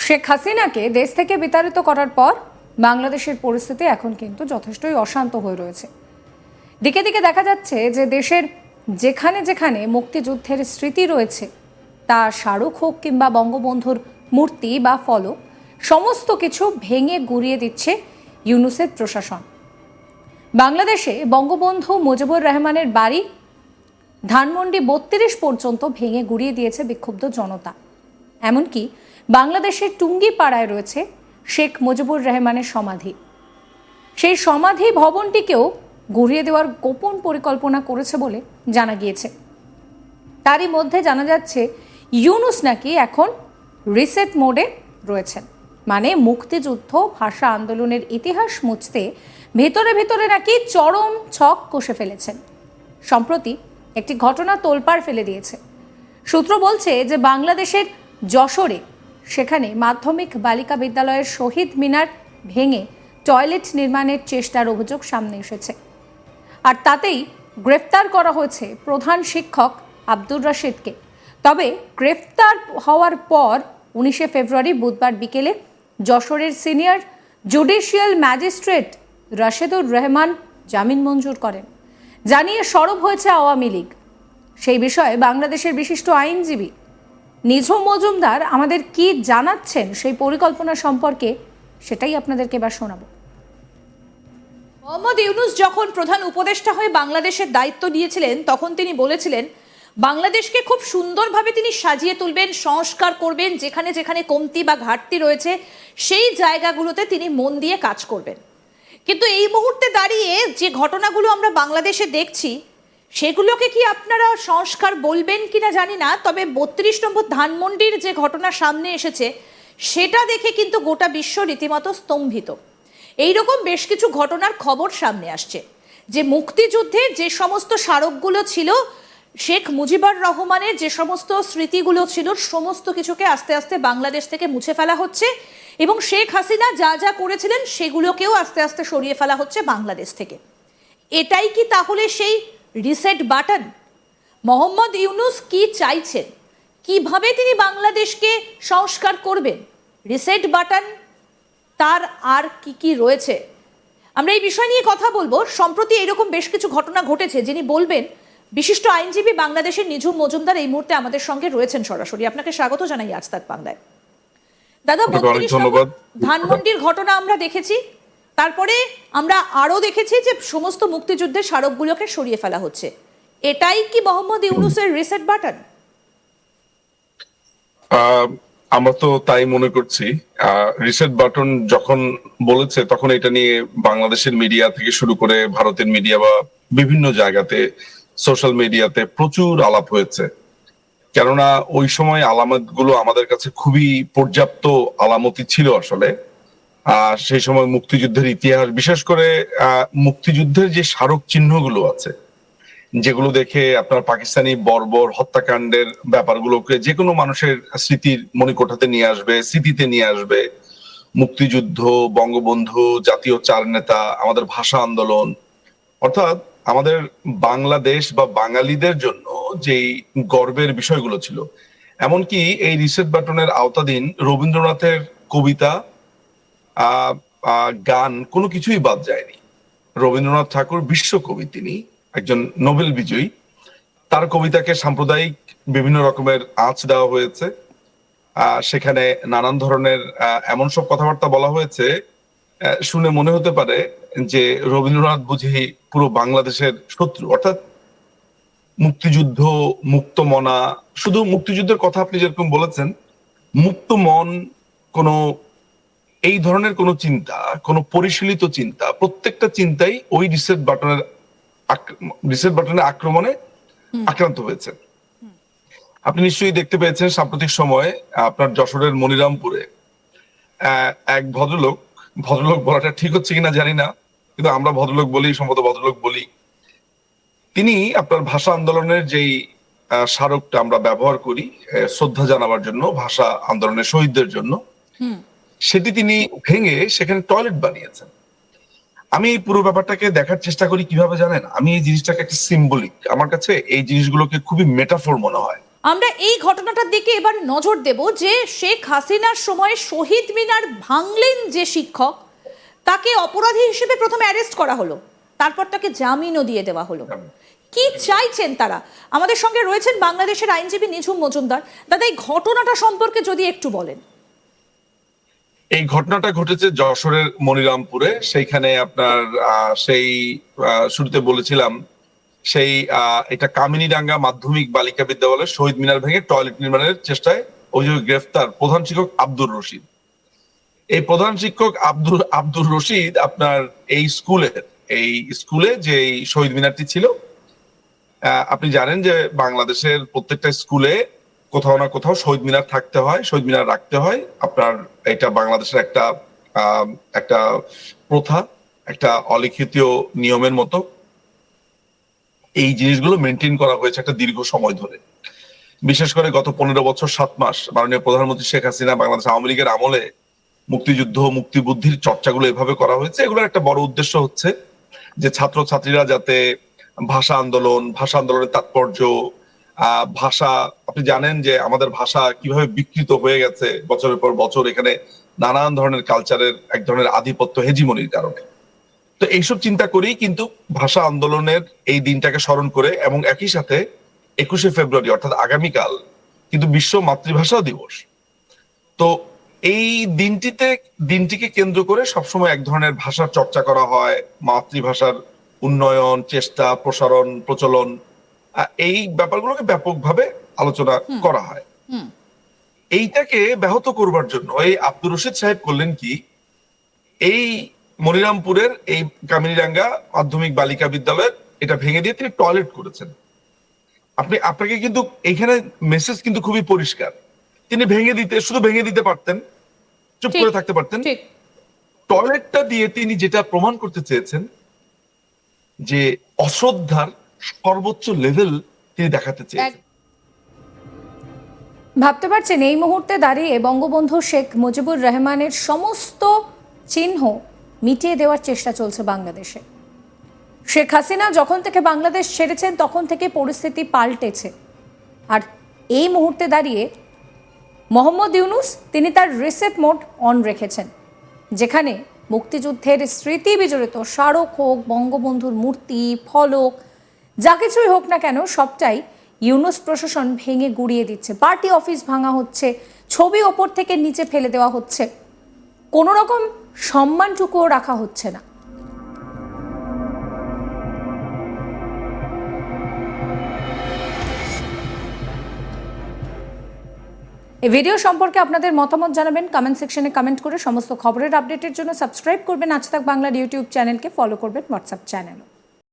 শেখ হাসিনাকে দেশ থেকে বিতাড়িত করার পর বাংলাদেশের পরিস্থিতি এখন কিন্তু যথেষ্টই অশান্ত হয়ে রয়েছে। দিকে দিকে দেখা যাচ্ছে যে দেশের যেখানে যেখানে মুক্তিযুদ্ধের স্মৃতি রয়েছে, তা স্মারক হোক কিংবা বঙ্গবন্ধুর মূর্তি বা ফলক, সমস্ত কিছু ভেঙে গুঁড়িয়ে দিচ্ছে ইউনূসের প্রশাসন। বাংলাদেশে বঙ্গবন্ধু মুজিবুর রহমানের বাড়ি ধানমন্ডি ৩২ পর্যন্ত ভেঙে গুঁড়িয়ে দিয়েছে বিক্ষুব্ধ জনতা। এমনকি বাংলাদেশের টুঙ্গিপাড়ায় রয়েছে শেখ মুজিবুর রহমানের সমাধি। সেই সমাধি ভবনটিকেও গুঁড়িয়ে দেওয়ার গোপন পরিকল্পনা করেছে বলে জানা গিয়েছে। তারই মধ্যে জানা যাচ্ছে ইউনূস নাকি এখন রিসেট মোডে রয়েছেন, মানে মুক্তিযুদ্ধ ভাষা আন্দোলনের ইতিহাস মুছতে ভেতরে ভেতরে নাকি চরম ছক কষে ফেলেছেন। সম্প্রতি একটি ঘটনা তোলপাড় ফেলে দিয়েছে। সূত্র বলছে যে বাংলাদেশের যশোরে সেখানে মাধ্যমিক বালিকা বিদ্যালয়ের শহীদ মিনার ভেঙে টয়লেট নির্মাণের চেষ্টার অভিযোগ সামনে এসেছে। আর তাতেই গ্রেফতার করা হয়েছে প্রধান শিক্ষক আব্দুর রশিদকে। তবে গ্রেফতার হওয়ার পর 19শে ফেব্রুয়ারি বুধবার বিকেলে যশোরের সিনিয়র জুডিশিয়াল ম্যাজিস্ট্রেট রাশেদুর রহমান জামিন মঞ্জুর করেন, জানিয়ে সরব হয়েছে আওয়ামী লীগ। সেই বিষয়ে বাংলাদেশের বিশিষ্ট আইনজীবী নিঝুম মজুমদার আমাদের কি জানাচ্ছেন সেই পরিকল্পনা সম্পর্কে, সেটাই আপনাদেরকে এবার শোনাবো। মোহাম্মদ ইউনূস যখন প্রধান উপদেষ্টা হয়ে বাংলাদেশের দায়িত্ব নিয়েছিলেন, তখন তিনি বলেছিলেন বাংলাদেশকে খুব সুন্দরভাবে তিনি সাজিয়ে তুলবেন, সংস্কার করবেন, যেখানে যেখানে কমতি বা ঘাটতি রয়েছে সেই জায়গাগুলোতে তিনি মন দিয়ে কাজ করবেন। কিন্তু এই মুহূর্তে দাঁড়িয়ে যে ঘটনাগুলো আমরা বাংলাদেশে দেখছি, সেগুলোকে কি আপনারা সংস্কার বলবেন কিনা জানি না, তবে ৩২ নম্বর ধানমন্ডির যে ঘটনা সামনে এসেছে সেটা দেখে কিন্তু গোটা বিশ্ব রীতিমতো স্তম্ভিত। এইরকম বেশ কিছু ঘটনার খবর সামনে আসছে যে মুক্তিযুদ্ধের যে সমস্ত স্মারকগুলো ছিল, শেখ মুজিবুর রহমানের যে সমস্ত স্মৃতিগুলো ছিল, সমস্ত কিছুকে আস্তে আস্তে বাংলাদেশ থেকে মুছে ফেলা হচ্ছে এবং শেখ হাসিনা যা যা করেছিলেন সেগুলোকেও আস্তে আস্তে সরিয়ে ফেলা হচ্ছে বাংলাদেশ থেকে। এটাই কি তাহলে সেই রিসেট বাটন? মোহাম্মদ ইউনূস কি চাইছেন, কিভাবে তিনি বাংলাদেশকে সংস্কার করবেন? রিসেট বাটন তার আর কি কি রয়েছে, আমরা এই বিষয় নিয়ে কথা বলবো। সম্প্রতি এরকম বেশ কিছু ঘটনা ঘটেছে, যিনি বলবেন বিশিষ্ট আইনজীবী বাংলাদেশের নিঝুম মজুমদার এই মুহূর্তে আমাদের সঙ্গে রয়েছেন সরাসরি। আপনাকে স্বাগত জানাই আজ তাক বাংলায়। দাদা, ধন্যবাদ। ধানমন্ডির ঘটনা আমরা দেখেছি, তারপরে আমরা আরো দেখেছি যে সমস্ত মুক্তিযুদ্ধের স্মারকগুলোকে সরিয়ে ফেলা হচ্ছে। এটাই কি মোহাম্মদ ইউনূসের রিসেট বাটন? আমরা তো তাই মনে করছি। রিসেট বাটন যখন বলেছে তখন এটা নিয়ে বাংলাদেশের মিডিয়া থেকে শুরু করে ভারতের মিডিয়া বা বিভিন্ন জায়গাতে সোশ্যাল মিডিয়াতে প্রচুর আলাপ হয়েছে। কেননা ওই সময় আলামতগুলো আমাদের কাছে খুবই পর্যাপ্ত আলামতি ছিল আসলে। সেই সময় মুক্তিযুদ্ধের ইতিহাস, বিশেষ করে মুক্তিযুদ্ধের যে স্মারক চিহ্নগুলো আছে, যেগুলো দেখে আপনার পাকিস্তানি বর্বর হত্যাকাণ্ডের ব্যাপারগুলোকে যে কোনো মানুষের স্মৃতির মণিকোঠাতে নিয়ে আসবে, স্মৃতিতে নিয়ে আসবে। মুক্তিযুদ্ধ, বঙ্গবন্ধু, জাতীয় চার নেতা, আমাদের ভাষা আন্দোলন, অর্থাৎ আমাদের বাংলাদেশ বা বাঙালিদের জন্য যেই গর্বের বিষয়গুলো ছিল, এমনকি এই রিসেট বাটনের আওতাধীন রবীন্দ্রনাথের কবিতা, গান, কোনো কিছুই বাদ যায়নি। রবীন্দ্রনাথ ঠাকুর বিশ্বকবি, তিনি একজন নোবেল বিজয়ী। তার কবিতাকে সাম্প্রদায়িক বিভিন্ন রকমের আঁচ দেওয়া হয়েছে। সেখানে নানান ধরনের এমন সব কথাবার্তা বলা হয়েছে, শুনে মনে হতে পারে যে রবীন্দ্রনাথ বুঝি পুরো বাংলাদেশের শত্রু। অর্থাৎ মুক্তিযুদ্ধ, মুক্ত মনা, শুধু মুক্তিযুদ্ধের কথা আপনি যেরকম বলেছেন, মুক্ত মন, কোন এই ধরনের কোন চিন্তা, কোন পরিশীলিত চিন্তা, প্রত্যেকটা চিন্তাই ওই রিসেট বাটনের আক্রমণে আক্রান্ত হয়েছে। আপনি নিশ্চয়ই দেখতে পেয়েছেন সাম্প্রতিক সময়ে আপনার যশোরের মনিরামপুরে এক ভদ্রলোক বলাটা ঠিক হচ্ছে কিনা জানি না, কিন্তু আমরা ভদ্রলোক বলি, সম্ভবত ভদ্রলোক বলি, তিনি আপনার ভাষা আন্দোলনের যেই স্মারকটা আমরা ব্যবহার করি শ্রদ্ধা জানাবার জন্য, ভাষা আন্দোলনের শহীদদের জন্য, সেটি তিনি ভেঙে সেখানে টয়লেট বানিয়েছেন। আমি এই পুরো ব্যাপারটাকে দেখার চেষ্টা করি কিভাবে জানেন, আমি এই জিনিসটাকে একটা সিম্বলিক, আমার কাছে এই জিনিসগুলোকে খুবই মেটাফোর মনে হয়। আমরা এই ঘটনাটার দিকে এবার নজর দেব যে শেখ হাসিনার সময় শহীদ মিনার ভাঙলেন যে শিক্ষক, তাকে অপরাধী হিসেবে প্রথমে অ্যারেস্ট করা হলো, তারপর তাকে জামিনও দিয়ে দেওয়া হলো। কি চাইছেন তারা? আমাদের সঙ্গে রয়েছেন বাংলাদেশের আইনজীবী নিঝুম মজুমদার। দাদা, এই ঘটনাটা সম্পর্কে যদি একটু বলেন। এই ঘটনাটা ঘটেছে যশোরের মনিরামপুরে। সেইখানে আপনার শুরুতে বলেছিলাম সেই এটা কামিনীডাঙ্গা মাধ্যমিক বালিকা বিদ্যালয়ের শহীদ মিনার ভেঙে টয়লেট নির্মাণের চেষ্টায় অভিযোগে গ্রেফতার প্রধান শিক্ষক আব্দুর রশিদ। এই প্রধান শিক্ষক আব্দুর রশিদ আপনার এই স্কুলে যে এই শহীদ মিনারটি ছিল, আপনি জানেন যে বাংলাদেশের প্রত্যেকটা স্কুলে কোথাও না কোথাও শহীদ মিনার থাকতে হয়, শহীদ মিনার রাখতে হয়। আপনার এটা বাংলাদেশের একটা প্রথা, একটা অলিখিত নিয়মের মতো এই জিনিসগুলো মেনটেন করা হয়েছে একটা দীর্ঘ সময় ধরে। বিশেষ করে গত 15 বছর 7 মাস মাননীয় প্রধানমন্ত্রী শেখ হাসিনা বাংলাদেশ আওয়ামী লীগের আমলে মুক্তিযুদ্ধ, মুক্তিবুদ্ধির চর্চাগুলো এভাবে করা হয়েছে। এগুলোর একটা বড় উদ্দেশ্য হচ্ছে যে ছাত্রছাত্রীরা যাতে ভাষা আন্দোলনের তাৎপর্য, ভাষা, আপনি জানেন যে আমাদের ভাষা কিভাবে বিকৃত হয়ে গেছে বছরের পর বছর, এখানে নানান ধরনের কালচারের এক ধরনের আধিপত্য, হেজিমনির কারণে। তো এইসব চিন্তা করেই কিন্তু ভাষা আন্দোলনের এই দিনটাকে স্মরণ করে, এবং একই সাথে 21শে ফেব্রুয়ারি অর্থাৎ আগামীকাল কিন্তু বিশ্ব মাতৃভাষা দিবস। তো এই দিনটিকে কেন্দ্র করে সবসময় এক ধরনের ভাষার চর্চা করা হয়, মাতৃভাষার উন্নয়ন, চেষ্টা, প্রসারণ, প্রচলন, এই ব্যাপারগুলোকে ব্যাপকভাবে আলোচনা করা হয়। এইটাকে ব্যাহত করবার জন্য এই আব্দুর রশিদ সাহেব করলেন কি, এই মনিরামপুরের এই কামিনীডাঙ্গা মাধ্যমিক বালিকা বিদ্যালয়ের এটা ভেঙে দিয়ে তিনি টয়লেট করেছেন। আপনাকে কিন্তু এইখানে মেসেজ কিন্তু খুবই পরিষ্কার। তিনি শুধু ভেঙে দিতে পারতেন, চুপ করে থাকতে পারতেন। টয়লেটটা দিয়ে তিনি যেটা প্রমাণ করতে চেয়েছেন যে অশ্রদ্ধার সর্বোচ্চ লেভেল তিনি দেখাতে চেয়েছেন। ভাবতে পারছেন এই মুহূর্তে দাঁড়িয়ে বঙ্গবন্ধু শেখ মুজিবুর রহমানের সমস্ত চিহ্ন মিটিয়ে দেওয়ার চেষ্টা চলছে বাংলাদেশে। শেখ হাসিনা যখন থেকে বাংলাদেশ ছেড়েছেন তখন থেকে পরিস্থিতি পাল্টেছে, আর এই মুহূর্তে দাঁড়িয়ে মোহাম্মদ ইউনূস তিনি তার রিসেট মোড অন রেখেছেন, যেখানে মুক্তিযুদ্ধের স্মৃতি বিজড়িত স্মারক হোক, বঙ্গবন্ধুর মূর্তি, ফলক, যা কিছুই হোক না কেন সবটাই ইউনূস প্রশাসন ভেঙে গুড়িয়ে দিচ্ছে। পার্টি অফিস ভাঙা হচ্ছে, ছবি ওপর থেকে নিচে ফেলে দেওয়া হচ্ছে, কোনো রকম সম্মানটুকুও রাখা হচ্ছে না। এই ভিডিও সম্পর্কে আপনাদের মতামত জানাবেন কমেন্ট সেকশনে কমেন্ট করে। সমস্ত খবরের আপডেটের জন্য সাবস্ক্রাইব করবেন আজ তাক বাংলার ইউটিউব চ্যানেলকে, ফলো করবেন হোয়াটসঅ্যাপ চ্যানেলও।